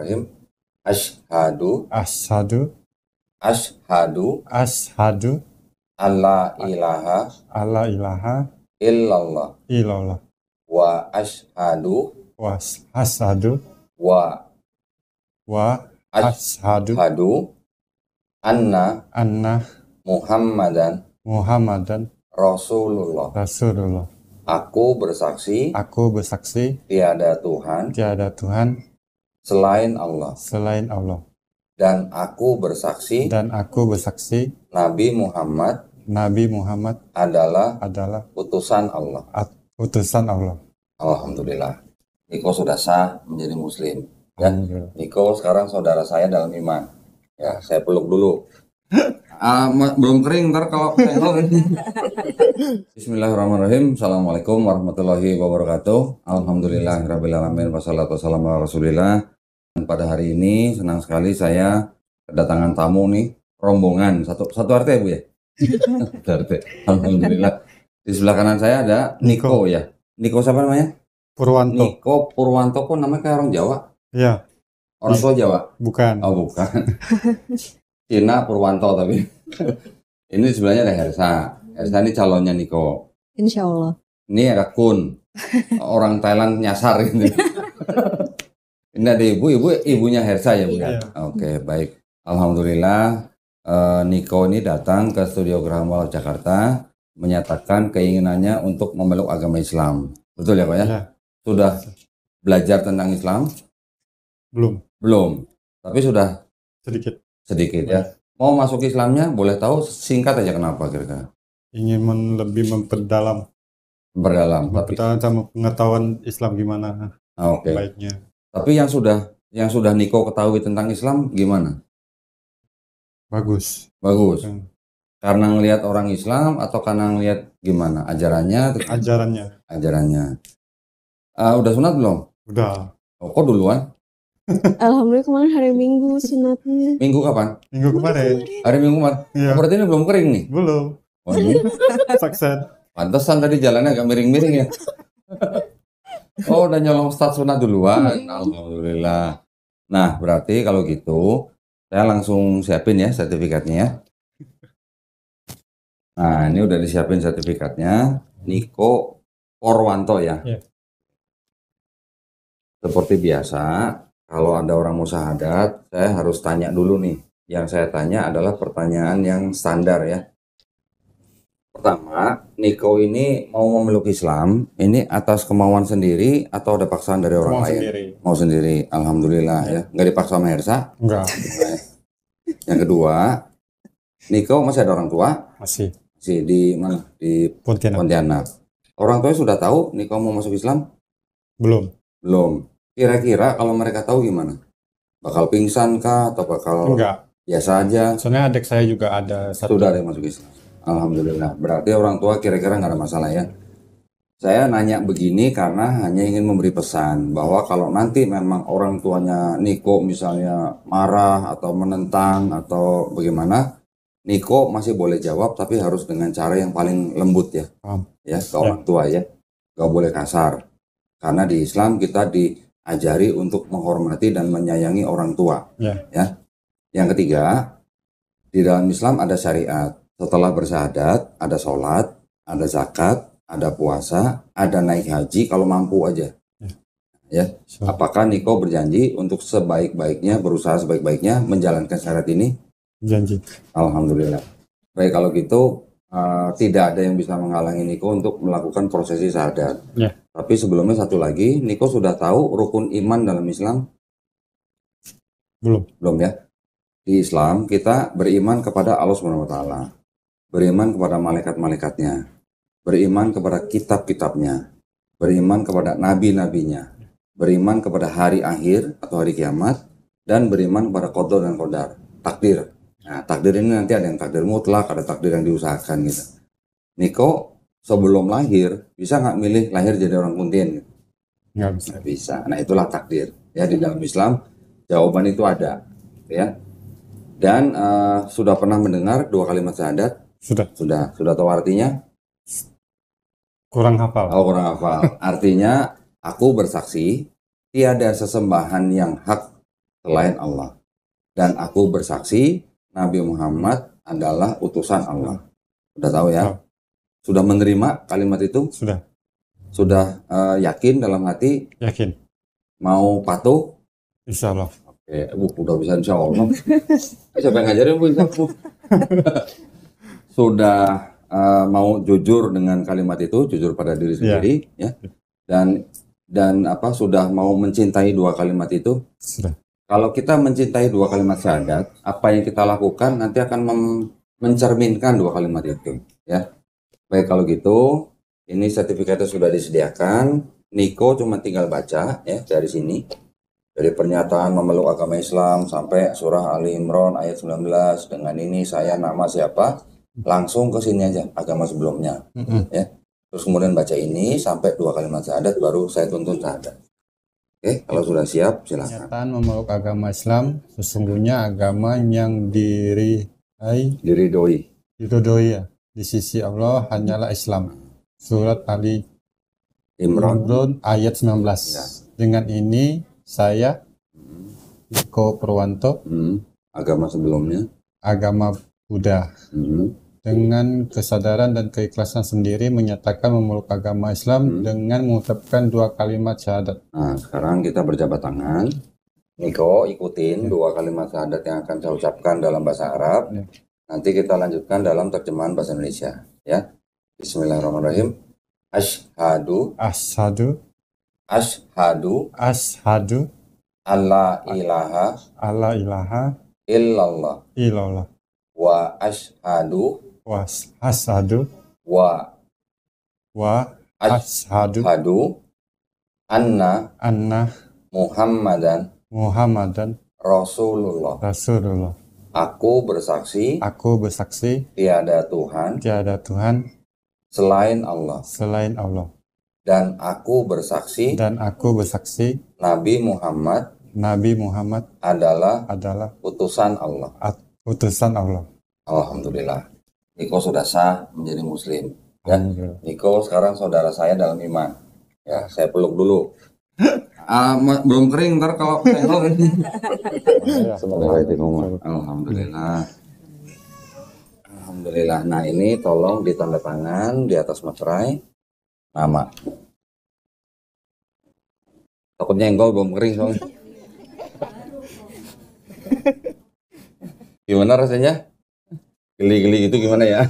Bismillahirrahmanirrahim. Asyhadu Asyhadu Asyhadu alla ilaha alla ilaha illallah illallah wa asyhadu wa asyhadu wa asyhadu asyhadu anna anna Muhammadan Rasulullah. Aku bersaksi tiada Tuhan selain Allah. Dan aku bersaksi Nabi Muhammad adalah utusan Allah. Alhamdulillah. Niko sudah sah menjadi muslim. Ya. Niko sekarang saudara saya dalam iman. Ya, saya peluk dulu. Belum kering ntar kalau Bismillahirrahmanirrahim. Assalamualaikum warahmatullahi wabarakatuh. Alhamdulillahirabbil alamin wassalatu wassalamu ala Rasulillah. Dan pada hari ini senang sekali saya kedatangan tamu nih, rombongan satu RT ya Bu ya. Satu RT. Alhamdulillah. Di sebelah kanan saya ada Niko ya. Niko siapa namanya? Purwanto. Niko Purwanto kok namanya kayak orang Jawa? Iya. Orang tua Jawa? Bukan. Oh bukan. Cina Purwanto tapi. Ini sebelahnya ada Hersa. Hersa ini calonnya Niko. Insya Allah. Ini ada Kun. Orang Thailand nyasar gitu. Ini ada ibunya Hersa ya Bu ya? Oke, baik. Alhamdulillah Niko ini datang ke Studio Geraha Mualaf Jakarta menyatakan keinginannya untuk memeluk agama Islam. Betul ya Pak ya? Ya. Sudah belajar tentang Islam? Belum. Tapi sudah sedikit ya. Mau masuk Islamnya boleh tahu singkat aja kenapa kira-kira? Ingin lebih memperdalam sama pengetahuan Islam gimana baiknya. Tapi yang sudah Niko ketahui tentang Islam gimana? Bagus. Karena ngelihat orang Islam atau karena ngelihat gimana ajarannya? Ajarannya. Udah sunat belum? Udah. Oh, kok duluan? Alhamdulillah kemarin hari Minggu sunatnya. Minggu kapan? Minggu kemarin. Hari Minggu kemarin? Iya. Berarti ini belum kering nih? Belum. Oh, ini? Saksen. Pantesan tadi jalannya agak miring-miring ya. Oh, udah nyolong start sunat duluan. Alhamdulillah. Nah, berarti kalau gitu saya langsung siapin ya sertifikatnya ya. Nah, ini udah disiapin sertifikatnya. Niko Purwanto ya. Yeah. Seperti biasa, kalau ada orang mau syahadat, saya harus tanya dulu nih. Yang saya tanya adalah pertanyaan yang standar ya. Pertama, Niko ini mau memeluk Islam, ini atas kemauan sendiri atau ada paksaan dari orang lain? Mau sendiri. Alhamdulillah ya. Nggak dipaksa sama Hersa? Enggak. Yang kedua, Niko masih ada orang tua? Masih di mana? Di Pontianak. Orang tuanya sudah tahu Niko mau masuk Islam? Belum. Kira-kira kalau mereka tahu gimana? Bakal pingsan kah atau bakal biasa aja? Soalnya adik saya juga ada satu. Sudah ada yang masuk Islam. Alhamdulillah. Berarti orang tua kira-kira nggak ada masalah ya. Saya nanya begini karena hanya ingin memberi pesan bahwa kalau nanti memang orang tuanya Niko misalnya marah atau menentang atau bagaimana, Niko masih boleh jawab tapi harus dengan cara yang paling lembut ya. Ya, ke orang tua ya. Gak boleh kasar. Karena di Islam kita diajari untuk menghormati dan menyayangi orang tua. Ya. Yang ketiga, di dalam Islam ada syariat. Setelah bersyahadat, ada sholat, ada zakat, ada puasa, ada naik haji kalau mampu aja. Ya. Apakah Niko berjanji untuk sebaik-baiknya, berusaha sebaik-baiknya menjalankan syarat ini? Janji. Alhamdulillah. Baik, kalau gitu tidak ada yang bisa menghalangi Niko untuk melakukan prosesi syahadat. Ya. Tapi sebelumnya satu lagi, Niko sudah tahu rukun iman dalam Islam? Belum ya. Di Islam kita beriman kepada Allah SWT, beriman kepada malaikat-malaikatnya, beriman kepada kitab-kitabnya, beriman kepada nabi-nabinya, beriman kepada hari akhir atau hari kiamat, dan beriman kepada qada dan qadar, takdir. Nah, takdir ini nanti ada yang takdir mutlak, ada takdir yang diusahakan gitu. Niko sebelum lahir bisa nggak milih lahir jadi orang Kuntien? Nggak bisa. Nah, itulah takdir. Ya, di dalam Islam jawaban itu ada. Ya. Dan sudah pernah mendengar 2 kalimat syahadat? Sudah tahu artinya? Kurang hafal. Oh, kurang hafal. Artinya aku bersaksi tiada sesembahan yang hak selain Allah. Dan aku bersaksi Nabi Muhammad adalah utusan Allah. Sudah tahu ya? Tahu. Sudah menerima kalimat itu? Sudah. Sudah yakin dalam hati? Yakin. Mau patuh? Insya Allah. Oke, udah bisa insya Allah. Siapa yang ngajarin Bu? Insya Allah. Sudah mau jujur dengan kalimat itu, jujur pada diri sendiri, ya. Dan apa sudah mau mencintai dua kalimat itu? Sudah. Kalau kita mencintai dua kalimat syahadat, apa yang kita lakukan nanti akan mencerminkan dua kalimat itu, ya. Baik kalau gitu, ini sertifikatnya sudah disediakan. Niko cuma tinggal baca ya dari sini. Dari pernyataan memeluk agama Islam sampai surah Ali Imran ayat 19. Dengan ini saya nama siapa? Langsung ke sini aja agama sebelumnya. Ya. Terus kemudian baca ini sampai dua kalimat syahadat baru saya tuntun syahadat. Oke, kalau sudah siap silakan. Pernyataan memeluk agama Islam sesungguhnya agama yang Diridhoi. diridhoi ya di sisi Allah hanyalah Islam. Surat Ali Imran. Imran ayat 19. Ya. Dengan ini saya Niko Purwanto, Agama sebelumnya. agama Buddha, dengan kesadaran dan keikhlasan sendiri menyatakan memeluk agama Islam dengan mengucapkan dua kalimat syahadat. Nah, sekarang kita berjabat tangan. Niko ikutin dua kalimat syahadat yang akan saya ucapkan dalam bahasa Arab. Ya. Nanti kita lanjutkan dalam terjemahan bahasa Indonesia. Ya. Bismillahirrahmanirrahim. Asyhadu Ashadu alla ilaha alla ilaha illallah illallah wa ashhadu wa ashadu wa ashadu anna anna Muhammadan Muhammadan Rasulullah. Rasulullah. Aku bersaksi Aku bersaksi tiada Tuhan tiada Tuhan selain Allah. selain Allah. Dan aku bersaksi Nabi Muhammad adalah adalah utusan Allah. utusan Allah. Alhamdulillah. Niko sudah sah menjadi muslim. Ya. Alhamdulillah. Niko sekarang saudara saya dalam iman. Ya, saya peluk dulu. Belum kering ntar kalau senggol. Alhamdulillah. Alhamdulillah. Nah ini tolong ditanda tangan di atas materai nama. Takutnya enggol belum kering soalnya. Gimana rasanya? Geli-geli gitu gimana ya?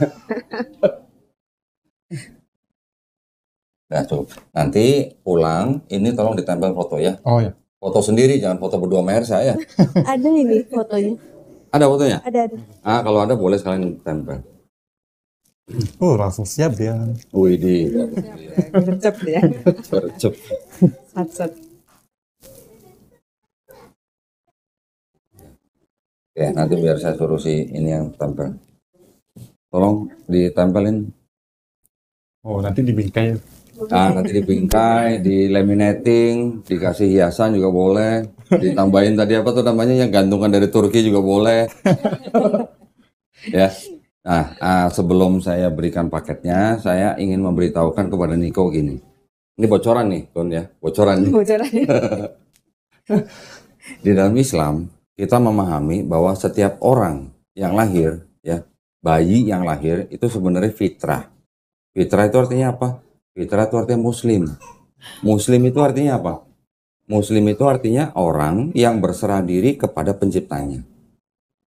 Nah, cukup. Nanti pulang, ini tolong ditempel foto ya. Oh ya. Foto sendiri, jangan foto berdua sama Ersa ya. Ada ini fotonya. Ada fotonya? Ada. Kalau ada boleh sekalian tempel. Oh, langsung siap dia. Wih di. Gercep ya. Gercep. Sat-sat. Ya, nanti biar saya suruh si ini yang tempel. Tolong ditempelin. Oh, nanti dibingkai. Nanti dibingkai, di laminating, dikasih hiasan juga boleh. Ditambahin tadi apa tuh namanya yang gantungan dari Turki juga boleh. Ya. Nah, sebelum saya berikan paketnya, saya ingin memberitahukan kepada Niko gini. Ini bocoran nih, Don ya, bocoran nih. Di dalam Islam, kita memahami bahwa setiap orang yang lahir, ya, bayi yang lahir itu sebenarnya fitrah. Fitrah itu artinya apa? Fitrah itu artinya muslim. Muslim itu artinya apa? Muslim itu artinya orang yang berserah diri kepada penciptanya.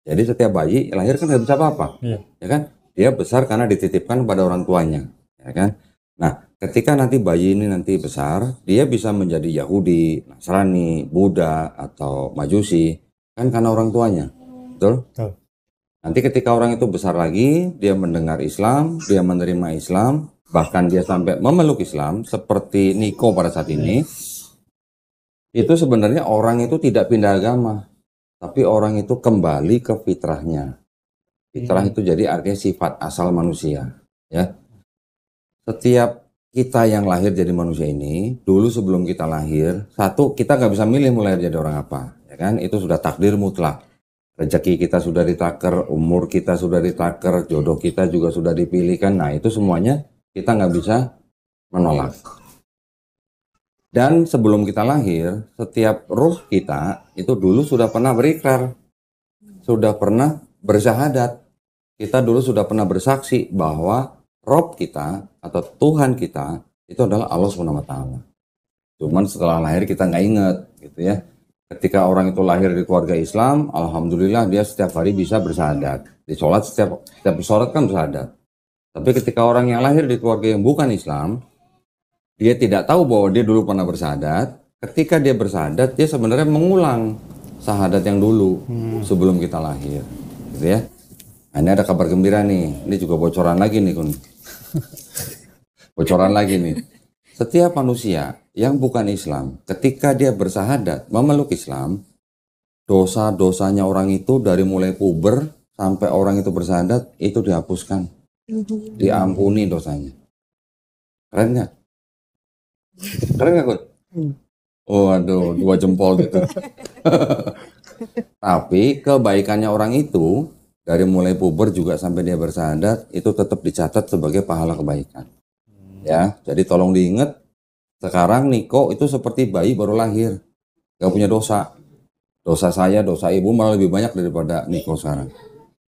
Jadi setiap bayi lahir kan nggak bisa apa-apa, Iya. ya kan? Dia besar karena dititipkan pada orang tuanya, ya kan? Nah, ketika nanti bayi ini nanti besar, dia bisa menjadi Yahudi, Nasrani, Buddha, atau Majusi, kan karena orang tuanya, betul? Betul. Nanti ketika orang itu besar lagi, dia mendengar Islam, dia menerima Islam, bahkan dia sampai memeluk Islam, seperti Niko pada saat ini, itu sebenarnya orang itu tidak pindah agama. Tapi orang itu kembali ke fitrahnya. Fitrah itu jadi artinya sifat asal manusia. Ya. Setiap kita yang lahir jadi manusia ini, dulu sebelum kita lahir, satu, kita nggak bisa milih mau lahir jadi orang apa. Ya kan? Itu sudah takdir mutlak. Rezeki kita sudah ditaker, umur kita sudah ditaker, jodoh kita juga sudah dipilihkan. Nah itu semuanya kita nggak bisa menolak. Dan sebelum kita lahir, setiap ruh kita itu dulu sudah pernah berikrar, sudah pernah bersyahadat. Kita dulu sudah pernah bersaksi bahwa Rob kita atau Tuhan kita itu adalah Allah SWT. Cuman setelah lahir kita nggak inget gitu ya. Ketika orang itu lahir di keluarga Islam, alhamdulillah dia setiap hari bisa bersyahadat. Di sholat setiap sholat kan bersyahadat. Tapi ketika orang yang lahir di keluarga yang bukan Islam, dia tidak tahu bahwa dia dulu pernah bersyahadat. Ketika dia bersyahadat, dia sebenarnya mengulang syahadat yang dulu sebelum kita lahir, gitu ya. Nah, ini ada kabar gembira nih. Ini juga bocoran lagi nih, Kun. Bocoran lagi nih. Setiap manusia yang bukan Islam, ketika dia bersyahadat memeluk Islam, dosa-dosanya orang itu dari mulai puber sampai orang itu bersyahadat itu dihapuskan, diampuni dosanya. Keren nggak? Keren nggak, Kun? Waduh, 2 jempol gitu. Tapi kebaikannya orang itu dari mulai puber juga sampai dia bersyahadat itu tetap dicatat sebagai pahala kebaikan. Ya, jadi tolong diingat. Sekarang Niko itu seperti bayi baru lahir, gak punya dosa. Dosa saya, dosa ibu malah lebih banyak daripada Niko sekarang.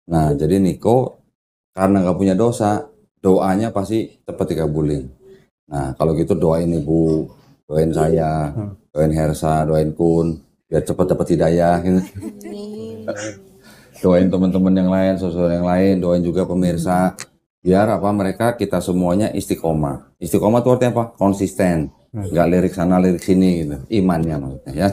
Nah, jadi Niko karena gak punya dosa, doanya pasti cepat dikabulin. Nah, kalau gitu doain ibu, doain saya, doain Hersa, doain Kun, biar cepat dapat hidayah. Gitu. Doain teman-teman yang lain, saudara yang lain, doain juga pemirsa. Biar apa mereka kita semuanya istiqomah. Istiqomah itu artinya apa? Konsisten, nggak lirik sana lirik sini gitu. Imannya maksudnya ya.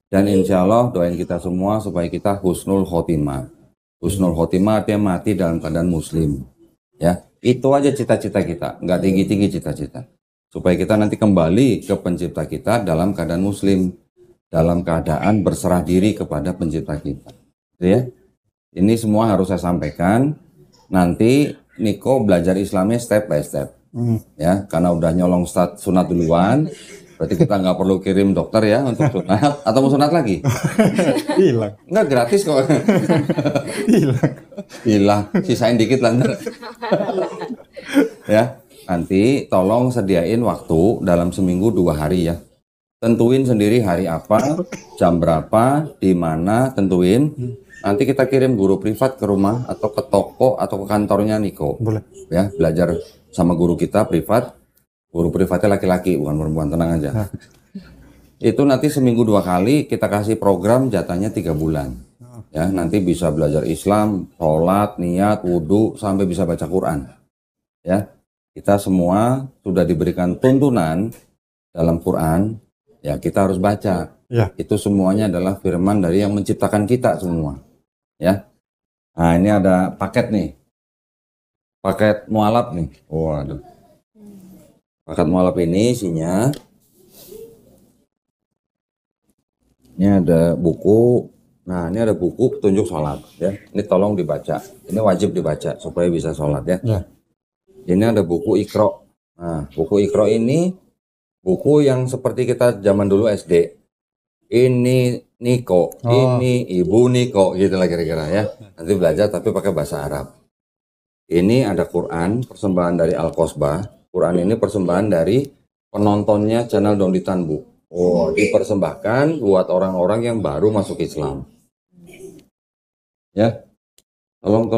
Dan insya Allah doain kita semua supaya kita husnul khotimah. Husnul khotimah artinya mati dalam keadaan muslim. Ya, itu aja cita-cita kita, nggak tinggi-tinggi cita-cita. Supaya kita nanti kembali ke pencipta kita dalam keadaan muslim, dalam keadaan berserah diri kepada pencipta kita. Gitu ya. Ini semua harus saya sampaikan. Nanti Niko belajar Islamnya step by step, ya, karena udah nyolong sunat duluan, berarti kita nggak perlu kirim dokter ya untuk sunat, atau mau sunat lagi? Hilang. Nggak, gratis kok. Hilang, sisain dikit lah. Ya, nanti tolong sediain waktu dalam seminggu 2 hari ya. Tentuin sendiri hari apa, jam berapa, di mana, tentuin. Nanti kita kirim guru privat ke rumah atau ke toko atau ke kantornya Niko. Boleh. Ya, belajar sama guru kita privat. Guru privatnya laki-laki, bukan perempuan, tenang aja. Itu nanti seminggu 2 kali kita kasih program jatahnya 3 bulan. Ya, nanti bisa belajar Islam, sholat, niat, wudhu, sampai bisa baca Quran. Ya, kita semua sudah diberikan tuntunan dalam Quran. Ya, kita harus baca. Ya. Itu semuanya adalah firman dari yang menciptakan kita semua. Ya, nah ini ada paket nih, paket mualaf nih. Waduh, paket mualaf ini isinya, ini ada buku. Nah, ini ada buku petunjuk sholat. Ya, ini tolong dibaca. Ini wajib dibaca supaya bisa sholat ya. Ya. Ini ada buku Iqra. Nah, buku Iqra ini buku yang seperti kita zaman dulu SD. Ini Niko, ini Ibu Niko, gitu lah kira-kira ya. Nanti belajar tapi pakai bahasa Arab. Ini ada Quran, persembahan dari Al-Qasbah. Quran ini persembahan dari penontonnya channel Donditan Bu. Oh, dipersembahkan buat orang-orang yang baru masuk Islam. Ya, tolong.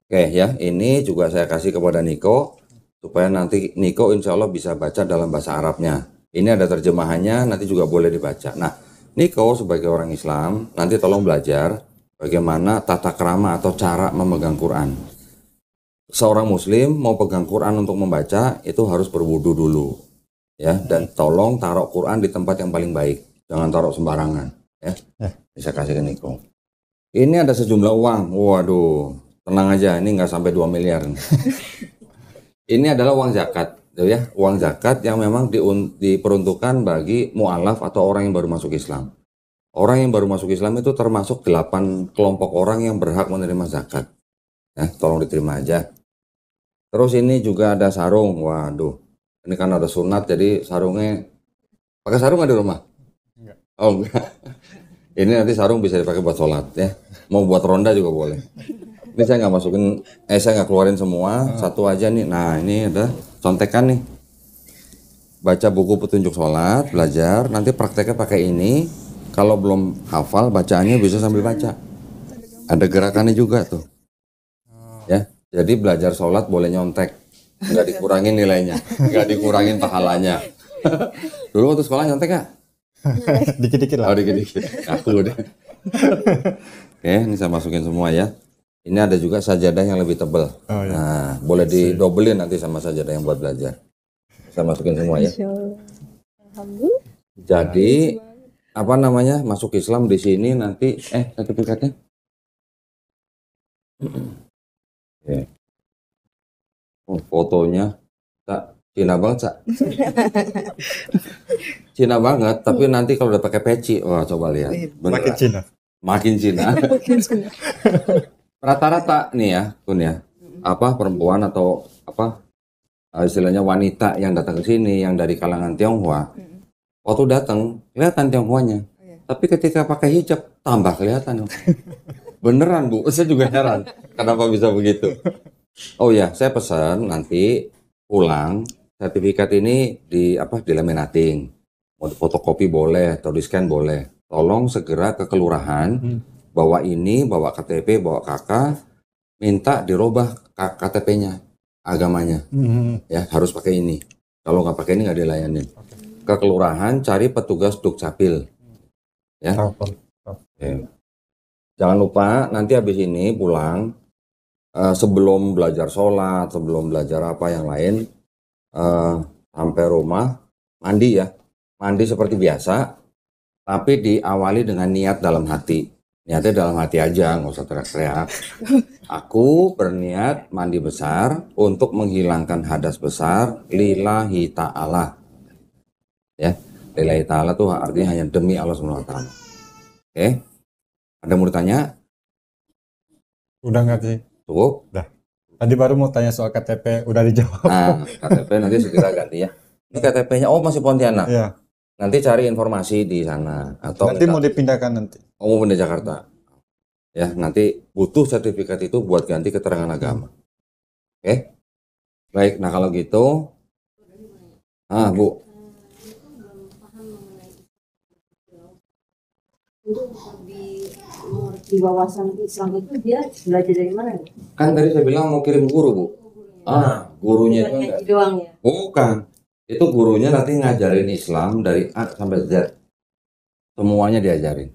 Oke ya, ini juga saya kasih kepada Niko supaya nanti Niko insya Allah bisa baca dalam bahasa Arabnya. Ini ada terjemahannya, nanti juga boleh dibaca. Nah, Niko sebagai orang Islam, nanti tolong belajar bagaimana tata krama atau cara memegang Quran. Seorang Muslim mau pegang Quran untuk membaca, itu harus berwudu dulu. Ya, dan tolong taruh Quran di tempat yang paling baik. Jangan taruh sembarangan. Ya, bisa kasih ke Niko. Ini ada sejumlah uang. Waduh, tenang aja, ini nggak sampai 2 miliar. Ini adalah uang zakat. Ya, uang zakat yang memang diperuntukkan bagi mu'alaf atau orang yang baru masuk Islam. Orang yang baru masuk Islam itu termasuk 8 kelompok orang yang berhak menerima zakat. Ya, tolong diterima aja. Terus ini juga ada sarung. Waduh, ini kan ada sunat jadi sarungnya. Pakai sarung nggak di rumah? Enggak. Oh enggak. Ini nanti sarung bisa dipakai buat sholat ya. Mau buat ronda juga boleh. Ini saya nggak masukin, saya nggak keluarin semua, satu aja nih. Nah, ini ada contekan nih. baca buku petunjuk sholat, belajar, nanti prakteknya pakai ini. Kalau belum hafal bacaannya bisa sambil baca. Ada gerakannya juga tuh. Ya, jadi belajar sholat boleh nyontek, nggak dikurangin nilainya, nggak dikurangin pahalanya. Dulu waktu sekolah nyontek nggak? Dikit-dikit Oh lah. dikit-dikit, aku deh. Oke, ini saya masukin semua ya. Ini ada juga sajadah yang lebih tebal. Oh, iya. Nah, boleh didobelin nanti sama sajadah yang buat belajar. Saya masukin semua ya. Alhamdulillah. Jadi apa namanya masuk Islam di sini nanti sertifikatnya? Oke. Oh, fotonya Cak, Cina banget Cak. Cina banget, tapi nanti kalau udah pakai peci, wah coba lihat. Makin Beneran. Cina. Makin Cina. Rata-rata nih ya, Kun ya. Apa perempuan atau apa istilahnya wanita yang datang ke sini yang dari kalangan Tionghoa. Waktu datang kelihatan Tionghoanya. Tapi ketika pakai hijab tambah kelihatan. Beneran Bu, saya juga heran kenapa bisa begitu. Oh ya, saya pesan nanti pulang sertifikat ini dilaminating. Mau fotokopi boleh atau di scan boleh. Tolong segera ke kelurahan, bawa ini, bawa KTP, bawa KK, minta dirubah KTP-nya, agamanya. Ya harus pakai ini. Kalau nggak pakai ini nggak dilayanin. Ke kelurahan cari petugas Dukcapil. Ya. Oke. Jangan lupa nanti habis ini pulang sebelum belajar sholat, sebelum belajar apa yang lain, sampai rumah mandi ya, mandi seperti biasa, tapi diawali dengan niat dalam hati. Niatnya dalam hati aja, nggak usah teriak-teriak. Aku berniat mandi besar untuk menghilangkan hadas besar lillahi ta'ala. Ya, lillahi ta'ala tuh artinya hanya demi Allah Subhanahu wa taala. Oke. Ada mau ditanya? Udah nggak sih? Cukup? Tadi baru mau tanya soal KTP, udah dijawab. Nah, KTP nanti segera ganti ya. Ini KTP-nya, oh masih Pontianak. Iya. Nanti cari informasi di sana. Atau Nanti mau dipindahkan nanti. mau pindah Jakarta. Ya, nanti butuh sertifikat itu buat ganti keterangan agama. Oke? Baik, nah kalau gitu. Bu. Di wawasan Islam itu dia belajar dari mana? Kan tadi saya bilang mau kirim guru, Bu. Gurunya itu enggak. Doang ya. Bukan. Itu gurunya nanti ngajarin Islam dari A sampai Z. Semuanya diajarin.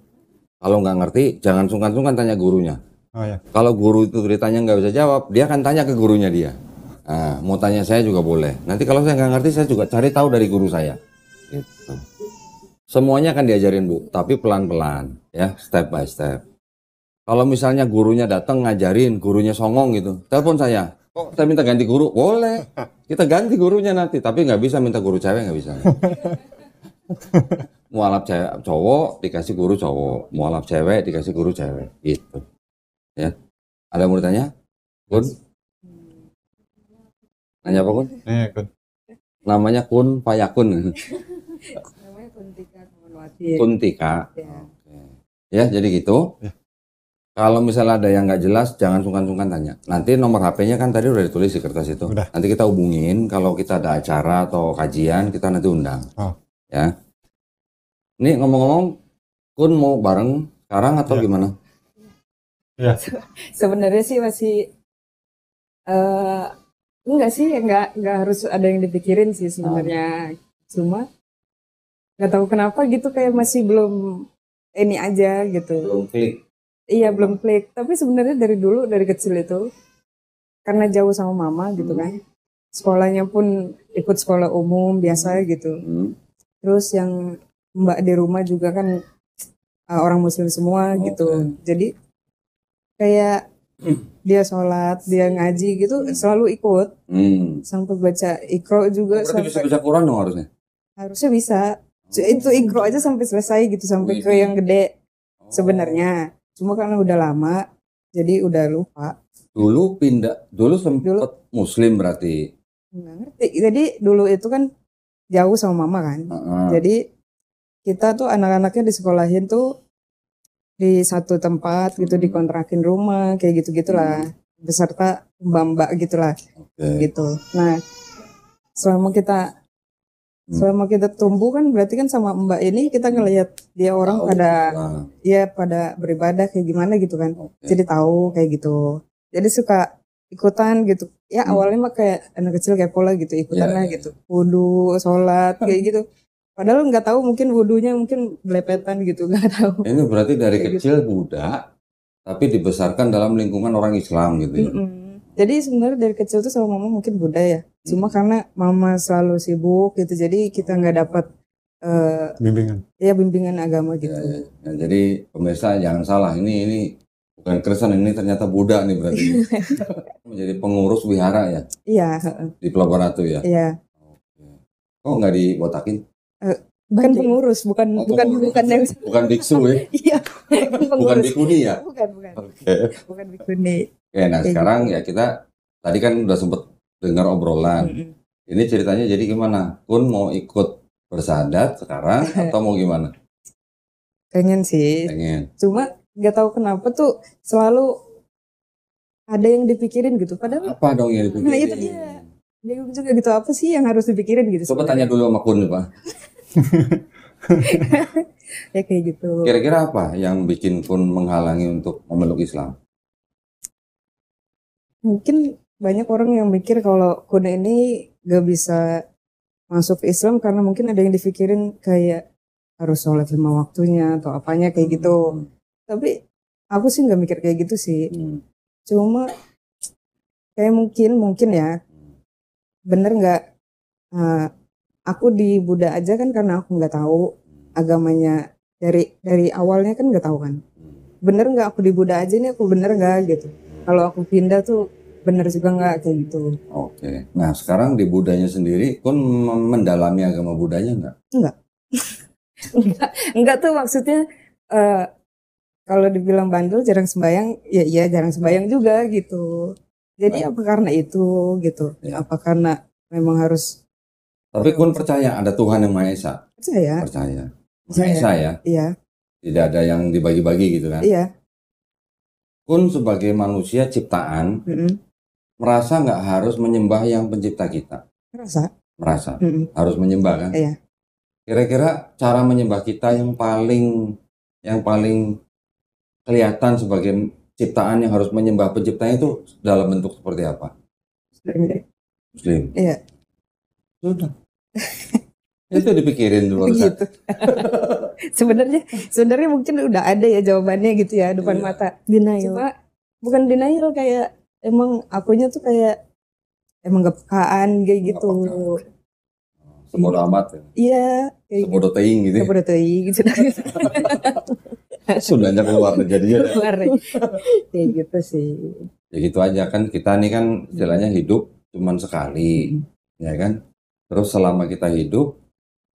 Kalau nggak ngerti, jangan sungkan-sungkan tanya gurunya. Oh ya. Kalau guru itu ditanya nggak bisa jawab, dia akan tanya ke gurunya dia. Nah, mau tanya saya juga boleh. Nanti kalau saya nggak ngerti, saya juga cari tahu dari guru saya. Gitu. Semuanya akan diajarin Bu, tapi pelan-pelan, ya, step by step. Kalau misalnya gurunya datang ngajarin, gurunya songong gitu, telepon saya. Kok saya minta ganti guru? Boleh, kita ganti gurunya nanti. Tapi nggak bisa minta guru cewek, nggak bisa. Mualaf cewek cowok dikasih guru cowok, mualaf cewek dikasih guru cewek, gitu. Ya, ada yang mau ditanya? Kun? Nanya apa Kun? Kun. Namanya Kun Fayakun. Namanya Kuntika Kemenwati. Kuntika. Ya. Oke. Ya, jadi gitu. Ya. Kalau misalnya ada yang nggak jelas, jangan sungkan-sungkan tanya. Nanti nomor HP-nya kan tadi udah ditulis di kertas itu. Udah. Nanti kita hubungin. Kalau kita ada acara atau kajian, kita nanti undang. Oh. Ya. Ini ngomong-ngomong, Kun mau bareng sekarang atau Ya. gimana? Ya. Sebenarnya sih masih enggak harus ada yang dipikirin sih sebenarnya. Cuma nggak tahu kenapa gitu kayak masih belum ini aja gitu. Belum klik. Iya belum klik. Tapi sebenarnya dari dulu dari kecil itu karena jauh sama mama gitu kan. Sekolahnya pun ikut sekolah umum biasa gitu. Terus yang mbak di rumah juga kan orang muslim semua gitu. Jadi kayak dia sholat, dia ngaji gitu selalu ikut. Sampai baca Iqra juga. Berarti bisa baca Quran dong harusnya? Harusnya bisa. Itu Iqra aja sampai selesai gitu. Sampai ke yang gede sebenarnya. Cuma karena udah lama jadi udah lupa. Dulu sempat muslim berarti. Nggak ngerti. Jadi dulu itu kan jauh sama mama kan. Jadi kita tuh anak-anaknya disekolahin tuh di satu tempat gitu, dikontrakin rumah kayak gitu-gitulah. Beserta mbak-mbak gitulah. Gitu. Nah, selama kita Selama kita tumbuh kan berarti kan sama Mbak ini kita ngelihat dia orang Tahu. pada Nah, ya pada beribadah kayak gimana gitu kan. oke. Jadi tahu kayak gitu. Jadi suka ikutan gitu. Ya awalnya mah kayak anak kecil kayak pola gitu, ikutan Iya, lah iya, gitu. Wudu, sholat kayak gitu. Padahal nggak tahu mungkin wudunya mungkin belepetan gitu, nggak tahu. Ini berarti dari Kayak kecil Buddha, tapi dibesarkan dalam lingkungan orang Islam gitu ya. Jadi sebenarnya dari kecil tuh sama mama mungkin budaya. Cuma karena mama selalu sibuk gitu, jadi kita nggak dapat Bimbingan. ya bimbingan agama gitu. Ya, jadi pemirsa jangan salah, ini bukan Kristen, ini ternyata Buddha nih berarti. Menjadi pengurus wihara ya Iya, di Pelabuhan Ratu ya. iya. Kok nggak dibotakin? Bukan pengurus, bukan Oh, bukan pengurus. bukan yang Bukan biksu ya, iya. bukan Pengurus. bikuni ya. Bukan. Oke. Bukan bikuni. Oke, nah sekarang ya kita tadi kan udah sempet dengar obrolan. Ini ceritanya jadi gimana? Kun mau ikut bersahadat sekarang atau mau gimana? Pengen sih. Pengen. Cuma nggak tahu kenapa tuh selalu ada yang dipikirin gitu. Padahal Apa dong yang dipikirin? nah itu dia. Bingung juga gitu, apa sih yang harus dipikirin gitu. Coba tanya dulu sama Kun Pak. Ya kayak gitu. Kira-kira apa yang bikin Kun menghalangi untuk memeluk Islam? Mungkin banyak orang yang mikir kalau Kun ini gak bisa masuk ke Islam karena mungkin ada yang dipikirin kayak harus sholat 5 waktunya atau apanya kayak gitu. Tapi aku sih nggak mikir kayak gitu sih. Cuma kayak mungkin ya bener nggak aku di Buddha aja kan karena aku nggak tahu agamanya dari awalnya kan nggak tahu kan. Bener nggak aku di Buddha aja nih, aku bener nggak gitu. Kalau aku pindah tuh bener juga nggak kayak gitu. Oke. Nah sekarang di Budanya sendiri, Kun mendalami agama Budanya nggak? Enggak tuh maksudnya kalau dibilang bandel jarang sembayang, ya iya jarang sembayang juga gitu. Jadi apa karena itu gitu? Ya. Apa karena memang harus Tapi Kun percaya ada Tuhan yang Maha Esa? percaya? Percaya. Maha Percaya. Esa ya? Iya, Tidak ada yang dibagi-bagi gitu kan? iya. Kun sebagai manusia ciptaan, merasa nggak harus menyembah yang pencipta kita? Merasa? Merasa. Harus menyembah kan? Iya. Kira-kira cara menyembah kita yang paling kelihatan sebagai ciptaan yang harus menyembah penciptanya itu dalam bentuk seperti apa? Muslim. Iya. Sudah. Itu dipikirin dulu. Gitu. Sebenarnya mungkin udah ada ya jawabannya gitu ya depan Iya. mata. Denial. Cuma bukan denial, kayak emang akunya tuh kayak emang gak pekaan kayak gitu. Sebodoh amat ya. Iya, kayak Sebodoh teing gitu. gitu. Udah tuh gitu. Sundanya keluar jadinya. Keluar deh. Kayak gitu sih. Ya gitu aja kan, kita nih kan istilahnya hidup cuman sekali, ya kan? Terus selama kita hidup,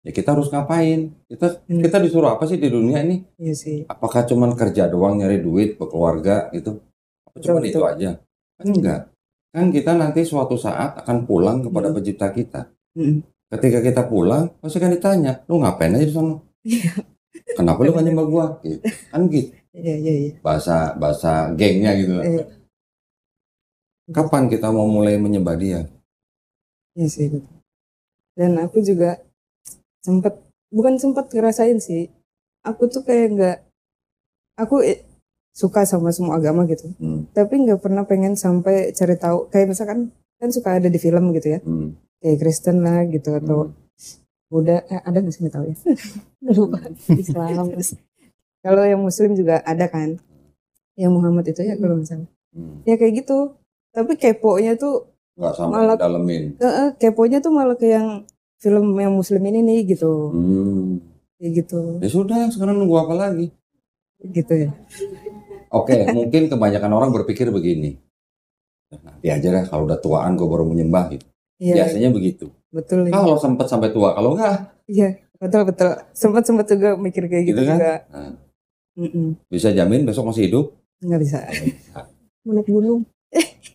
ya kita harus ngapain? Kita disuruh apa sih di dunia ini? Iya sih. Apakah cuman kerja doang nyari duit berkeluarga gitu? Apa cuman Betul, itu aja? Kan enggak. Kan kita nanti suatu saat akan pulang kepada pencipta kita. Ketika kita pulang, pasti kan ditanya, lu ngapain aja di sana? Kenapa lu gak nyembah gua? Gitu. Kan gitu. Iya. Bahasa gengnya gitu. Iya. Kapan kita mau mulai menyembah dia? Iya sih. Betul. Dan aku juga bukan sempat ngerasain sih. Aku tuh kayak nggak, aku suka sama semua agama gitu. Tapi nggak pernah pengen sampai cari tahu. Kayak misalkan kan suka ada di film gitu ya. Kayak Kristen lah gitu atau Buddha. Ada nggak sih, nggak tahu ya. Lupa. Islam. Kalau yang Muslim juga ada kan. Yang Muhammad itu ya kalau misalnya. Ya kayak gitu. Tapi kepo-nya tuh Nggak sampai malah dalemin. keponya tuh malah ke yang film yang Muslim ini nih gitu. Kayak gitu. Ya sudah, sekarang nunggu apa lagi? Gitu ya. Oke, mungkin kebanyakan orang berpikir begini. Nanti aja lah, kalau udah tuaan gue baru menyembah gitu. Iya, Biasanya begitu. betul. Kalau sempat sampai tua, kalau enggak, Iya, betul. Sempat juga mikir kayak gitu gitu kan? juga. Nah, Mm-mm. bisa jamin besok masih hidup? Nggak bisa. Naik gunung.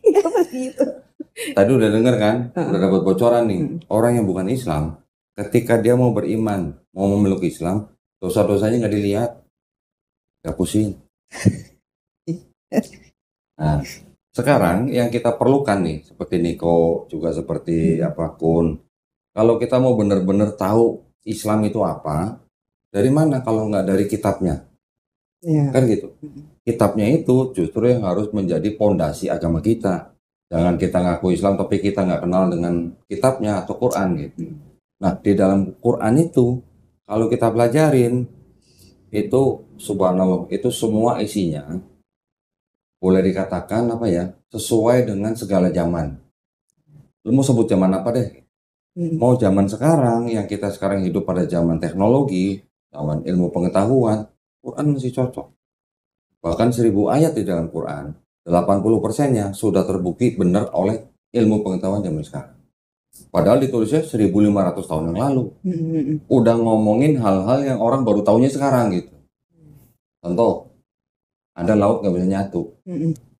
Apa gitu? Tadi udah denger kan? Udah dapat bocoran nih. Orang yang bukan Islam, ketika dia mau beriman, mau memeluk Islam, dosa-dosanya nggak dilihat. Nggak pusing. Nah, sekarang yang kita perlukan nih, seperti Niko, juga seperti Kun, Kalau kita mau benar-benar tahu Islam itu apa, dari mana kalau nggak dari kitabnya? Iya. Kan gitu. Kitabnya itu justru yang harus menjadi pondasi agama kita. Jangan kita ngaku Islam tapi kita nggak kenal dengan kitabnya atau Quran gitu. Nah, di dalam Quran itu kalau kita pelajarin itu subhanallah, itu semua isinya boleh dikatakan apa ya, sesuai dengan segala zaman. Lu mau sebut zaman apa deh? Mau zaman sekarang yang kita sekarang hidup pada zaman teknologi, zaman ilmu pengetahuan, Quran masih cocok. Bahkan 1000 ayat di dalam Quran, 80%-nya sudah terbukti benar oleh ilmu pengetahuan zaman sekarang. Padahal ditulisnya 1500 tahun yang lalu. Udah ngomongin hal-hal yang orang baru tahunya sekarang gitu. Contoh, ada laut nggak bisa nyatu.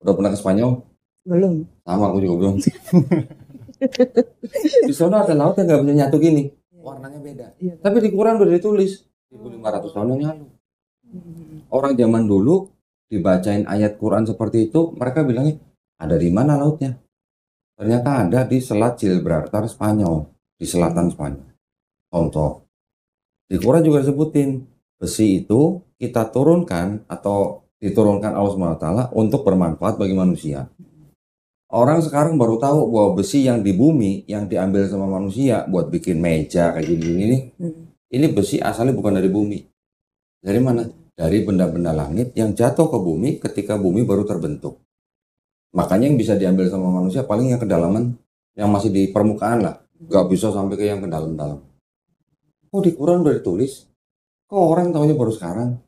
Udah pernah ke Spanyol? Belum. Sama, aku juga belum. Di sana ada laut yang nggak bisa nyatu gini. Warnanya beda. Tapi di Quran udah ditulis 1500 tahun yang lalu. Orang zaman dulu dibacain ayat Quran seperti itu, mereka bilangnya ada di mana lautnya? Ternyata ada di Selat Gibraltar Spanyol, di selatan Spanyol. Contoh, di Quran juga disebutin besi itu kita turunkan atau diturunkan Allah SWT untuk bermanfaat bagi manusia. Orang sekarang baru tahu bahwa besi yang di bumi yang diambil sama manusia buat bikin meja kayak gini nih, ini besi asalnya bukan dari bumi. Dari mana? Dari benda-benda langit yang jatuh ke bumi ketika bumi baru terbentuk. Makanya yang bisa diambil sama manusia paling yang kedalaman, yang masih di permukaan lah, nggak bisa sampai ke yang ke dalam-dalam. Oh, di Quran udah ditulis, kok orang tahunya baru sekarang?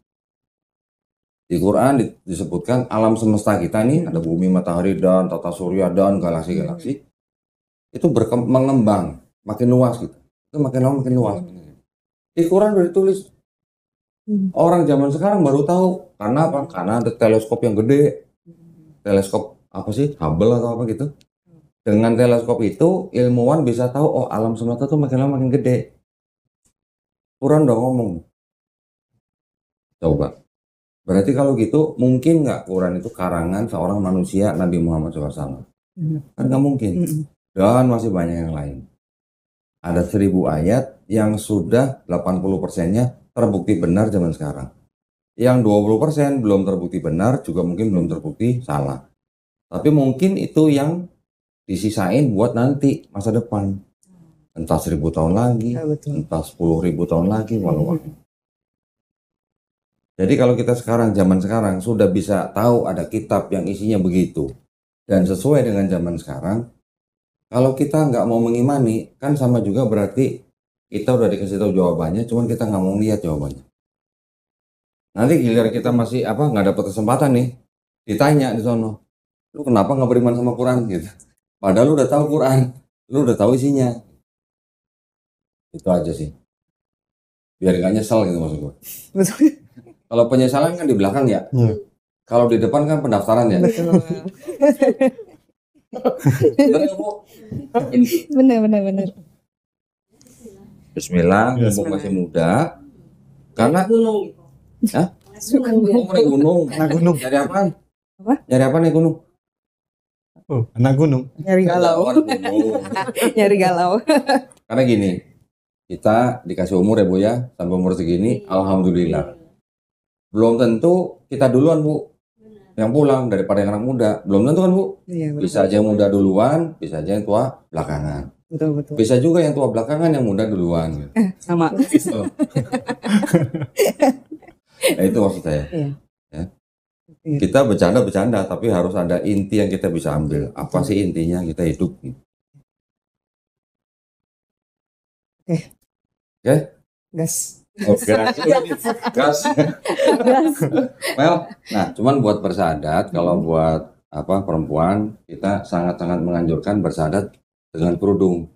Di Quran disebutkan alam semesta kita nih, ada bumi, matahari, dan tata surya, dan galaksi-galaksi, itu mengembang, makin luas gitu. Itu makin lama makin luas. Di Quran udah ditulis. Orang zaman sekarang baru tahu. Karena apa? Karena ada teleskop yang gede. Teleskop apa sih? Hubble atau apa gitu. Dengan teleskop itu, ilmuwan bisa tahu, oh alam semesta tuh makin lama makin gede. Quran udah ngomong. Coba. Berarti kalau gitu, mungkin nggak Quran itu karangan seorang manusia Nabi Muhammad SAW? Kan nggak mungkin. Dan masih banyak yang lain. Ada 1000 ayat yang sudah 80%-nya terbukti benar zaman sekarang. Yang 20% belum terbukti benar, juga mungkin belum terbukti salah. Tapi mungkin itu yang disisain buat nanti masa depan. Entah 1000 tahun lagi, entah 10.000 tahun lagi, walau. Jadi kalau kita sekarang, zaman sekarang sudah bisa tahu ada kitab yang isinya begitu dan sesuai dengan zaman sekarang, kalau kita nggak mau mengimani, kan sama juga berarti kita udah dikasih tahu jawabannya, cuman kita nggak mau lihat jawabannya. Nanti giliran kita masih nggak dapat kesempatan nih, ditanya di sono, lu kenapa nggak beriman sama Quran gitu? Padahal lu udah tahu Quran, lu udah tahu isinya. Itu aja sih. Biar nggak nyesel gitu maksud gue. Kalau penyesalan kan di belakang ya. Kalau di depan kan pendaftaran ya. Benar. Bismillah, mumpung masih muda. Karena gunung. Hah? Mau naik gunung. Anak gunung. Nyari apaan? Apa? Nyari apa naik gunung? Oh, anak gunung. Nyari galau. Nyari galau. Karena gini, kita dikasih umur ya Bu ya, sampai umur segini, alhamdulillah. Belum tentu kita duluan Bu yang pulang daripada yang anak muda. Belum tentu kan Bu. Iya, betul. Bisa aja yang muda duluan, bisa aja yang tua belakangan. Betul. Bisa juga yang tua belakangan, yang muda duluan. Sama. Nah, itu maksud saya. Iya. Ya. Kita bercanda-bercanda, tapi harus ada inti yang kita bisa ambil. Apa sih intinya kita hidup? Oke? Gas. Oke. Gas. Well, nah, cuman buat bersahadat, kalau buat perempuan, kita sangat-sangat menganjurkan bersahadat dengan kerudung.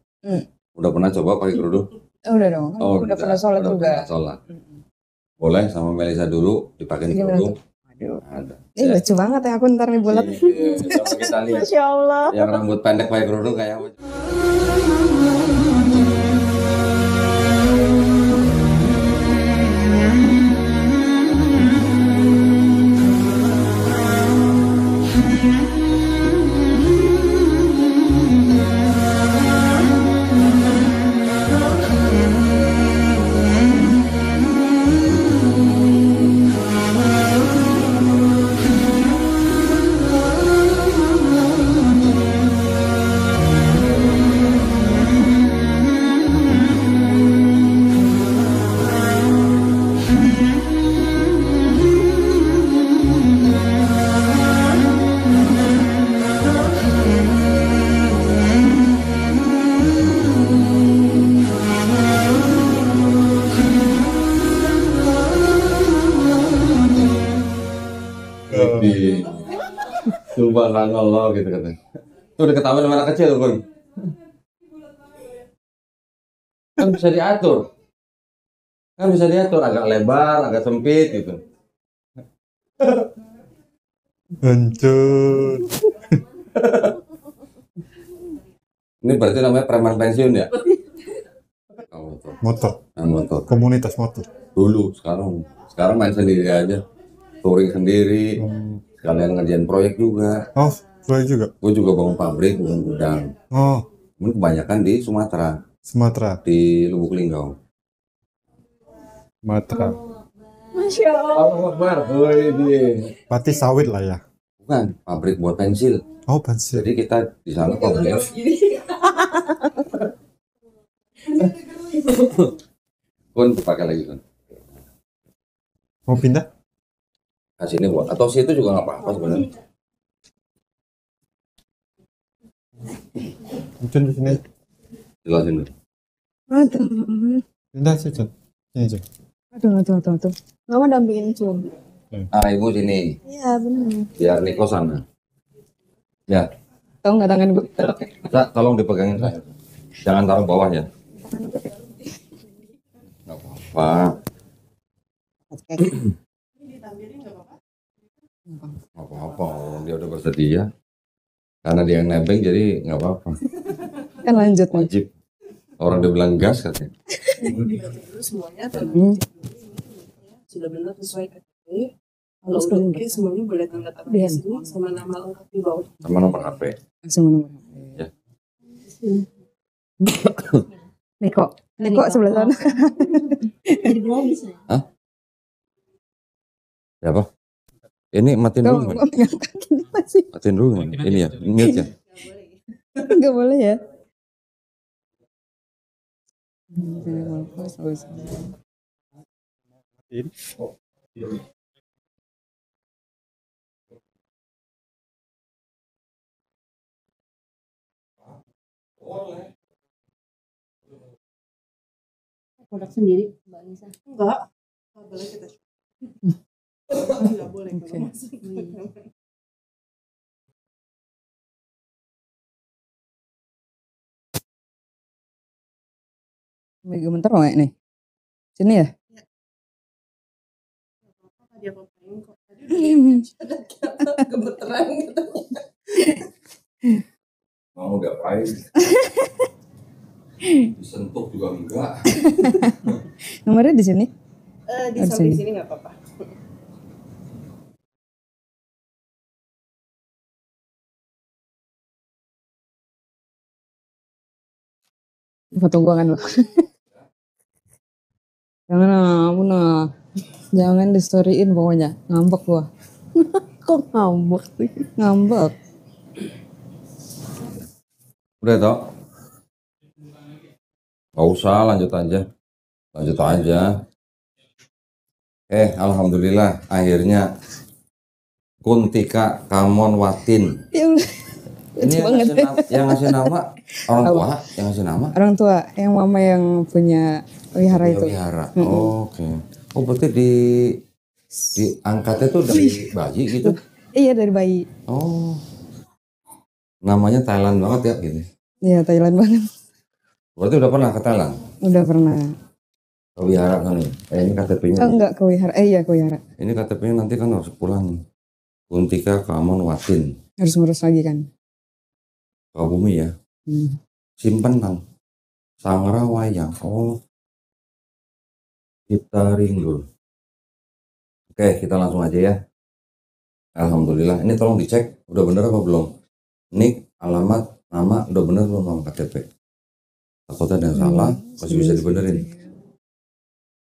Udah pernah coba pakai kerudung? Udah dong. Udah pernah sholat udah juga. pernah sholat. Boleh sama Melisa dulu dipakai kerudung. Ada. Lucu banget ya aku ntar nih bulat. Coba kita lihat. Masya Allah. Yang rambut pendek pakai kerudung kayak apa? Di Subhanallah gitu katanya. Tuh udah ketahuan sama anak kecil, Kun. Kan bisa diatur. Kan bisa diatur agak lebar, agak sempit gitu. Hancur. Ini berarti namanya preman pensiun ya? Oh, motor. Motor. Motor. Komunitas motor. Dulu, sekarang main sendiri aja. Touring sendiri, sekalian ngerjain proyek juga. Oh, proyek juga. Gue juga bangun pabrik, bangun gudang. Oh, Cuman kebanyakan di Sumatera, Sumatera. di Lubuk Linggau. Sumatera. Masya Allah. Allahu Akbar. Berarti sawit lah ya. Bukan, pabrik buat pensil. Oh, pensil. Jadi kita di sana pabrik. Kun pakai lagi Kun. Mau pindah? Nah, sini buat atau situ juga nggak apa-apa sebenarnya. Mungkin di sini. Jelasin dulu. Aduh. Pindah sih, Cun. Sini, Cun. Aduh. Mama dampingin Cum. Ah, ibu sini, Iya benar. biar Niko sana. Ya, Tahu nggak tangan gue? Kak, tolong dipegangin saya. Jangan taruh bawah ya. Nggak apa-apa. Nggak apa-apa, orang dia udah bersedia. Karena dia yang nebeng jadi nggak apa-apa. Kan lanjut nih. Wajib. Orang dia bilang gas katanya. Semuanya sudah benar sesuai KTP. Kalau udah oke semuanya boleh tanda tangan di sini sama nama lengkap di bawah. Sama nomor HP. Langsung nomor. Ya. Niko sebelah sana. Jadi bawah bisa. Ya apa? Ini matiin Tuh, dulu. gua pegang kaki masih. Matiin dulu. Ini ya, mute ya. Nggak boleh ya. Produk sendiri Mbak Nisa. Enggak boleh kita. Enggak boleh. Oke. Mega bentar loh nih. Sini ya? Dia ngapain kok? Tadi udah gemeteran gitu. Mau ngapain? Disentuh juga enggak. Nomornya di sini. Di Harus samping ini. sini nggak apa-apa. Foto gua kan lo. Jangan ampun nah. Jangan di storyin pokoknya. Ngambek gua. Kok ngambek sih? Ngambek. Udah toh? Gak usah, lanjut aja. Lanjut aja. Alhamdulillah akhirnya Kuntika Kamon Watin. Ya udah. Ini yang ngasih nama orang tua, yang ngasih nama Orang tua yang mama yang punya wihara itu. Wihara. Oke. Oh berarti diangkatnya tuh dari bayi gitu. Iya dari bayi. Oh. Namanya Thailand banget ya gitu. Iya Thailand banget. Berarti udah pernah ke Thailand? Udah pernah. Ke Wihara kan nih. Ini KTP-nya. Enggak ke wihara. Iya ke wihara. Ini KTP-nya nanti kan harus pulang. Kuntika Kamon Watin. Harus ngurus lagi kan. Bumi ya. Simpen nang. Sangra wayang. Oh. Kita ringgul. Oke, kita langsung aja ya. Alhamdulillah. Ini tolong dicek udah bener apa belum? Nik, alamat, nama udah bener belum sama KTP? Takutnya ada yang salah, masih bisa dibenerin.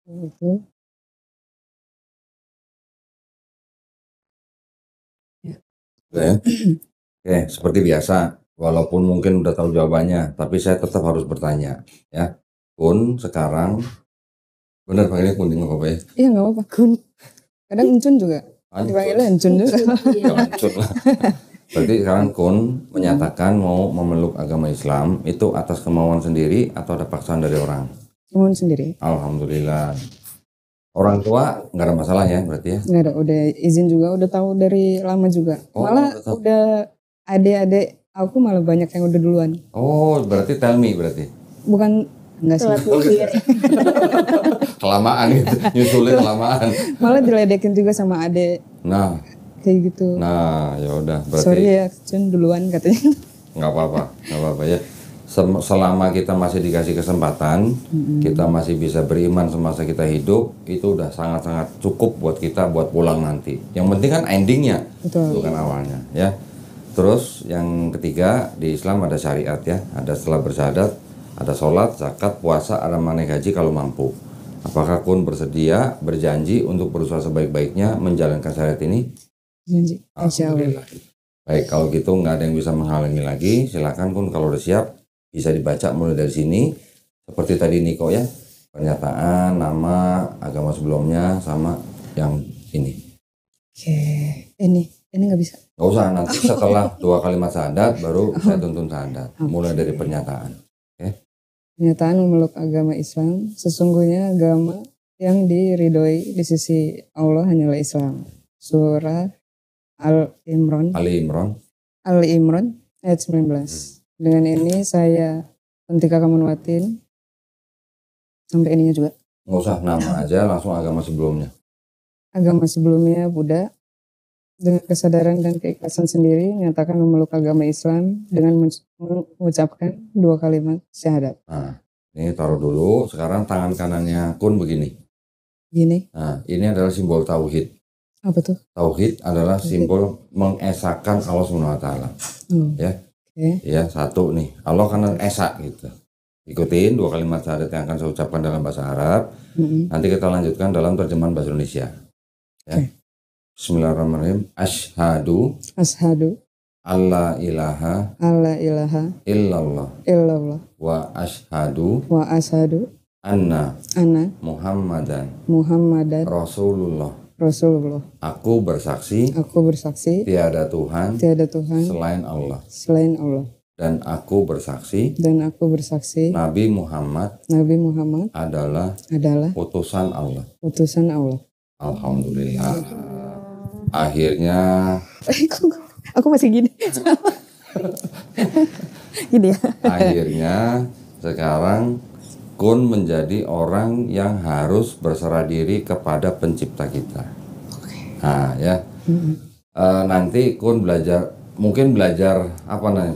Itu. Oke, ya. Oke, seperti biasa. Walaupun mungkin udah tahu jawabannya, tapi saya tetap harus bertanya, ya. Kun sekarang bener panggilnya Kun nggak apa-apa ya? Iya nggak apa-apa Kun. Kadang Encun juga. Dipanggilnya Encun juga. Jangan cut lah. Berarti sekarang Kun menyatakan mau memeluk agama Islam itu atas kemauan sendiri atau ada paksaan dari orang? Kemauan sendiri. Alhamdulillah. Orang tua nggak ada masalah ya berarti ya? Nggak ada, udah izin juga, udah tahu dari lama juga. Oh, Malah udah tahu. udah adik-adik aku malah banyak yang udah duluan. Oh, berarti tell me berarti. Bukan, enggak sih. Telat mikir. Kelamaan gitu, nyusulin kelamaan. Malah diledekin juga sama adik Nah, kayak gitu. ya udah berarti Sorry ya, Cun duluan katanya. nggak apa-apa ya. Selama kita masih dikasih kesempatan, kita masih bisa beriman semasa kita hidup, itu udah sangat-sangat cukup buat kita buat pulang nanti. Yang penting kan endingnya, Betul. bukan awalnya ya. Terus yang ketiga di Islam ada syariat ya, ada setelah bersyahadat, ada sholat, zakat, puasa, ada naik haji kalau mampu. Apakah Kun bersedia, berjanji untuk berusaha sebaik-baiknya menjalankan syariat ini? Janji. Insya Allah. Alhamdulillah. Baik, kalau gitu nggak ada yang bisa menghalangi lagi. Silakan Kun kalau udah siap bisa dibaca mulai dari sini. Seperti tadi Niko ya, pernyataan, nama, agama sebelumnya sama yang ini. Oke, ini nggak bisa. Nggak usah, nanti setelah 2 kalimat syahadat baru saya tuntun syahadat. Mulai dari pernyataan. Pernyataan memeluk agama Islam, sesungguhnya agama yang diridhoi di sisi Allah hanyalah Islam. Surah Al-Imran Ali Imran. ayat 19. Dengan ini saya Pentika Kamunwatin sampai ininya juga. Nggak usah nama aja, langsung agama sebelumnya. Agama sebelumnya Buddha, dengan kesadaran dan keikhlasan sendiri menyatakan memeluk agama Islam dengan mengucapkan 2 kalimat syahadat. Nah, ini taruh dulu. Sekarang tangan kanannya Kun begini. Gini, Nah, ini adalah simbol tauhid. apa tuh? Tauhid adalah simbol mengesahkan Allah SWT. Ya. Oke. Ya, satu nih. Allah kan esa gitu. Ikutin 2 kalimat syahadat yang akan saya ucapkan dalam bahasa Arab. Nanti kita lanjutkan dalam terjemahan bahasa Indonesia. Ya. Bismillahirrahmanirrahim. Asyhadu alla ilaha illallah illallah wa asyhadu wa asyhadu anna anna Muhammadan Muhammadan Rasulullah. Aku bersaksi Tiada Tuhan tiada Tuhan selain Allah. Dan aku bersaksi Nabi Muhammad adalah utusan Allah. Alhamdulillah. Akhirnya Aku masih gini. Gini ya. akhirnya sekarang Kun menjadi orang yang harus berserah diri kepada pencipta kita. Nah ya, nanti Kun mungkin belajar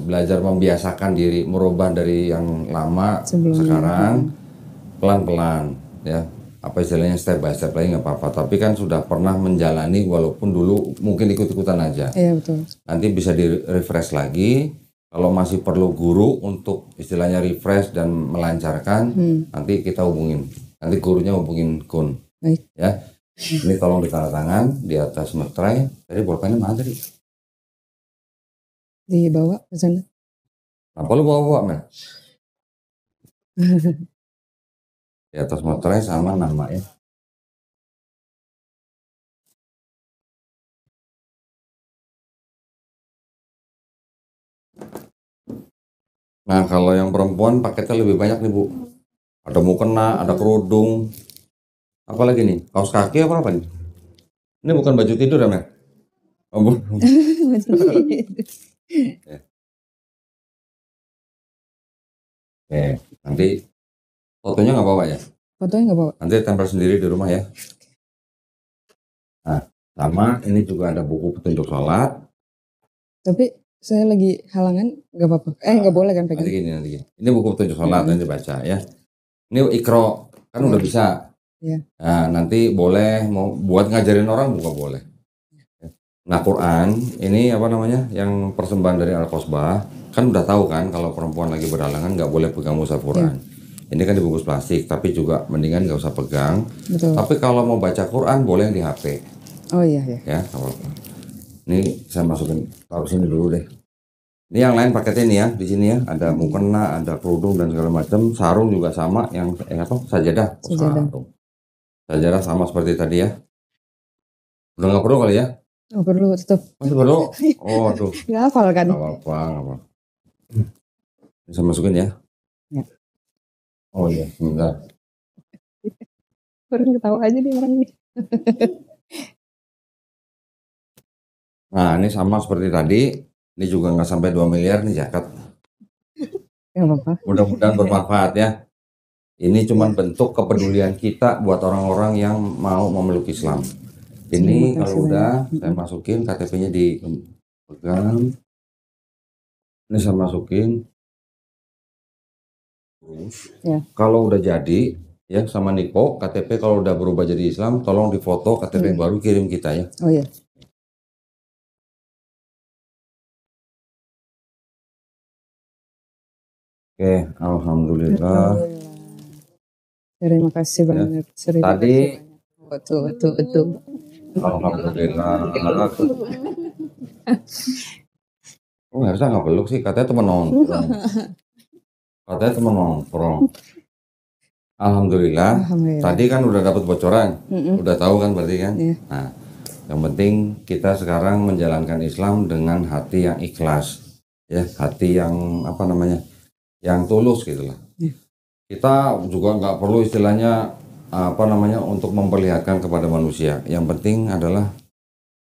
belajar membiasakan diri, merubah dari yang lama sekarang pelan-pelan ya. Apa istilahnya step by step lagi nggak apa-apa. Tapi kan sudah pernah menjalani walaupun dulu mungkin ikut-ikutan aja. Iya betul. Nanti bisa di refresh lagi. Kalau masih perlu guru untuk istilahnya refresh dan melancarkan, nanti kita hubungin. Nanti gurunya hubungin Kun. Baik. Ya. Ini tolong ditandatangan di atas materai. Tadi bolpennya mana tadi? Dibawa ke sana. Apa lu bawa-bawa, men? Di atas materai sama nama ya. Nah, kalau yang perempuan paketnya lebih banyak nih, Bu. Ada mukena, ada kerudung. Apa lagi nih? Kaos kaki apa nih? Ini bukan baju tidur ya, Mer? Oh, bu. Ya. Oke, nanti fotonya nggak bawa ya? Fotonya nggak bawa. Nanti tempel sendiri di rumah ya. Nah, sama ini juga ada buku petunjuk sholat. Tapi saya lagi halangan, nggak apa-apa. Nggak boleh kan pegang? Nanti gini. Ini buku petunjuk sholat nanti baca ya. Ini Iqra kan udah bisa. Iya. Nah, nanti boleh mau buat ngajarin orang juga boleh. Nah, Quran ini apa namanya? Yang persembahan dari Al-Qasbah kan udah tahu kan kalau perempuan lagi berhalangan nggak boleh pegang mushaf Quran. Ini kan dibungkus plastik, tapi juga mendingan nggak usah pegang. Betul. Tapi kalau mau baca Quran boleh yang di HP. Oh iya. Ya, kalau ini saya masukin taruh sini dulu deh. Ini yang lain paketnya nih ya, di sini ya ada mukena, ada kerudung dan segala macam. Sarung juga sama, yang sajadah. Sarung. Sajadah sama seperti tadi ya. Udah nggak perlu kali ya? Oh perlu tetap. Masih perlu? Oh tuh. Nggak hafal kan? Nggak apa-apa. Bisa masukin ya? Ya. Oh iya, sebentar. Orang ketawa aja nih orang ini. Nah, ini sama seperti tadi. Ini juga nggak sampai 2 miliar nih zakat. Gak apa-apa. Mudah-mudahan bermanfaat ya. Ini cuman bentuk kepedulian kita buat orang-orang yang mau memeluk Islam. Ini Terima kasih kalau udah banyak. saya masukin KTP-nya dipegang. Ini saya masukin. Terus Ya. kalau udah jadi ya sama Niko, KTP kalau udah berubah jadi Islam, tolong difoto KTP baru kirim kita ya. Oh iya. Oke, alhamdulillah. Terima kasih banyak. Terima Tadi kasih banyak. Betul. alhamdulillah. Oh, harusnya nggak peluk sih, katanya temen nongkrong. Katanya temen nongkrong. Alhamdulillah. Alhamdulillah. Tadi kan udah dapat bocoran, udah tahu kan berarti kan. Iya. Nah, yang penting kita sekarang menjalankan Islam dengan hati yang ikhlas, ya, hati yang apa namanya, yang tulus gitulah. Iya. Kita juga nggak perlu istilahnya apa namanya untuk memperlihatkan kepada manusia. Yang penting adalah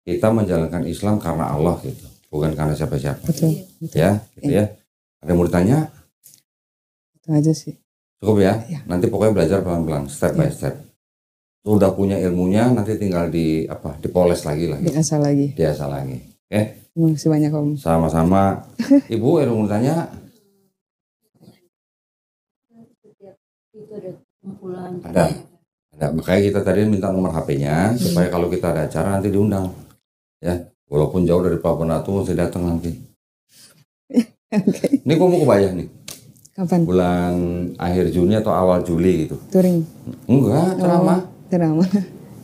kita menjalankan Islam karena Allah gitu, bukan karena siapa-siapa. Betul. Ya, gitu ya. Ada yang mau ditanya? Itu aja sih. Cukup ya. Iya. Nanti pokoknya belajar pelan-pelan, step by step. Sudah punya ilmunya, nanti tinggal dipoles lagi lah. Biasa lagi. Biasa lagi. Oke, Terima kasih banyak Om. sama-sama. Ibu, ada yang mau ditanya? Ada. Makanya kita tadi minta nomor HP-nya supaya kalau kita ada acara nanti diundang. Ya, walaupun jauh dari Pelabuhan Ratu mesti datang nanti. Oke. Ini kok mau kebayang nih? Kapan? Bulan akhir Juni atau awal Juli gitu. Touring. Enggak, ceramah. Ceramah.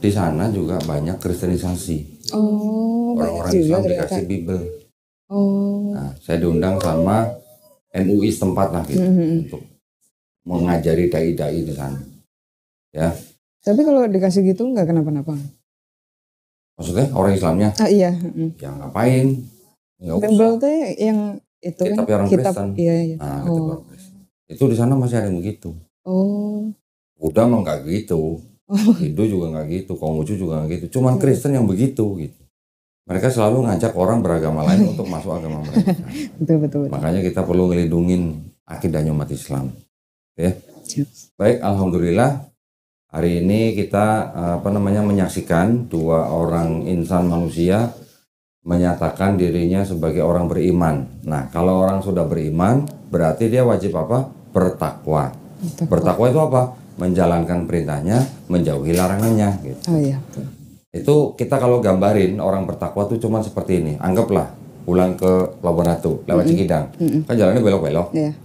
Di sana juga banyak kristenisasi. Oh, banyak Orang-orang juga Islam ternyata. dikasih Bible. Oh. Nah, saya diundang sama MUI setempat lah gitu untuk mengajari dai-dai di sana. Ya, Tapi kalau dikasih gitu nggak kenapa-napa. maksudnya orang Islamnya Ah iya. ya ngapain? Nggak usah. Bible tuh yang itu Kitab kan orang Kristen. Iya. Nah, kitab orang Kristen. Itu di sana masih ada yang begitu. Oh. Buddha mah nggak gitu. Hindu juga nggak gitu. Konghucu juga nggak gitu. Cuman Kristen yang begitu gitu. Mereka selalu ngajak orang beragama lain untuk masuk agama mereka. Betul. Makanya kita perlu ngelindungin akidahnya umat Islam. Ya. Siap. Baik, alhamdulillah. Hari ini kita menyaksikan dua orang insan manusia menyatakan dirinya sebagai orang beriman. Nah, kalau orang sudah beriman, berarti dia wajib apa? Bertakwa. Bertakwa itu apa? Menjalankan perintahnya, menjauhi larangannya. Gitu. Oh iya. Itu kita kalau gambarin orang bertakwa itu cuma seperti ini. Anggaplah pulang ke Pelabuhan Ratu lewat Cikidang, kan jalannya belok-belok. Iya.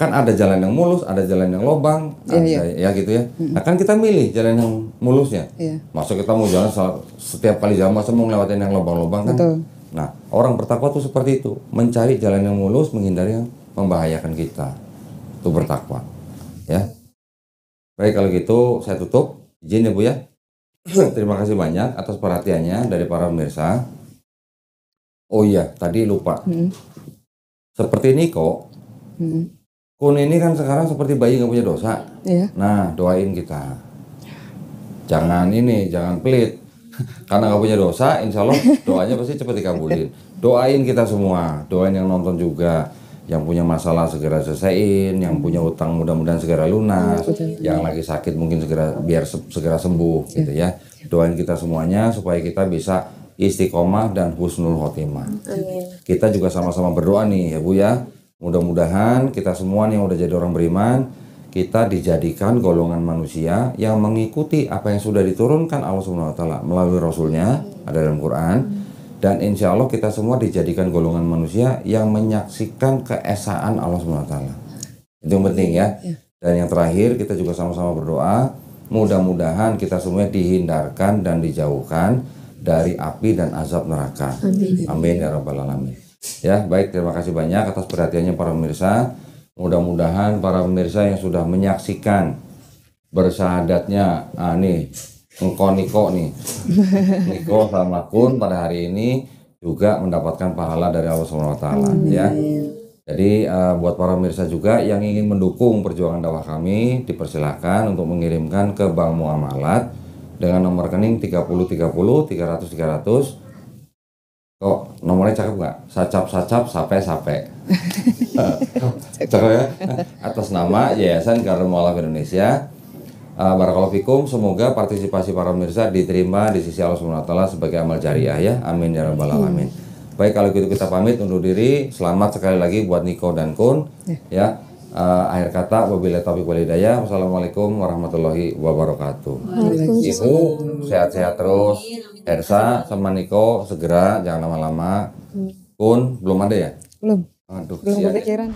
Kan ada jalan yang mulus, ada jalan yang lobang, ya gitu ya. Nah kan kita milih jalan yang mulusnya. Iya. Masuk kita mau jalan setiap kali jalan masa mau ngelewatin yang lobang-lobang kan. Betul. Nah orang bertakwa tuh seperti itu, mencari jalan yang mulus, menghindari yang membahayakan kita. Itu bertakwa. Ya. Baik kalau gitu saya tutup. Izin ya Bu ya. Terima kasih banyak atas perhatiannya dari para pemirsa. Oh iya, tadi lupa. Seperti Niko. Kun ini kan sekarang seperti bayi nggak punya dosa. Iya. Nah, doain kita. Jangan pelit. Karena nggak punya dosa, insya Allah doanya pasti cepat dikabulin. Doain kita semua, doain yang nonton juga. Yang punya masalah segera selesaiin, yang punya utang mudah-mudahan segera lunas, yang lagi sakit mungkin biar segera sembuh gitu ya. Doain kita semuanya supaya kita bisa istiqomah dan husnul khotimah. Kita juga sama-sama berdoa nih ya Bu ya. Mudah-mudahan kita semua nih yang udah jadi orang beriman, kita dijadikan golongan manusia yang mengikuti apa yang sudah diturunkan Allah Subhanahu wa taala melalui Rasulnya ada dalam Quran, dan insya Allah kita semua dijadikan golongan manusia yang menyaksikan keesaan Allah Subhanahu wa taala. Itu yang penting ya. Dan yang terakhir kita juga sama-sama berdoa, mudah-mudahan kita semua dihindarkan dan dijauhkan dari api dan azab neraka. Amin ya rabbal alamin. Ya, baik, terima kasih banyak atas perhatiannya para pemirsa. Mudah-mudahan para pemirsa yang sudah menyaksikan bersyahadatnya nih Niko nih Niko sama Kun pada hari ini juga mendapatkan pahala dari Allah Subhanahu wa taala ya. Jadi buat para pemirsa juga yang ingin mendukung perjuangan dakwah kami, dipersilahkan untuk mengirimkan ke Bank Muamalat dengan nomor rekening 3030 300 300. Kok nomornya cakep nggak? Sacap sape. Cakep ya? Atas nama Yayasan Garda Mualaf Indonesia. Barakallahu fikum, semoga partisipasi para pemirsa diterima di sisi Allah Subhanahu wa taala sebagai amal jariah ya. Amin ya rabbal alamin. Baik, kalau gitu kita pamit undur diri. Selamat sekali lagi buat Niko dan Kun ya. Akhir kata wabillahi taufiq wal hidayah. Wassalamualaikum warahmatullahi wabarakatuh. Ibu sehat-sehat terus. Ersa sama Niko segera, jangan lama-lama. Kun belum ada ya? Belum Aduh, belum sian ya. kepikiran.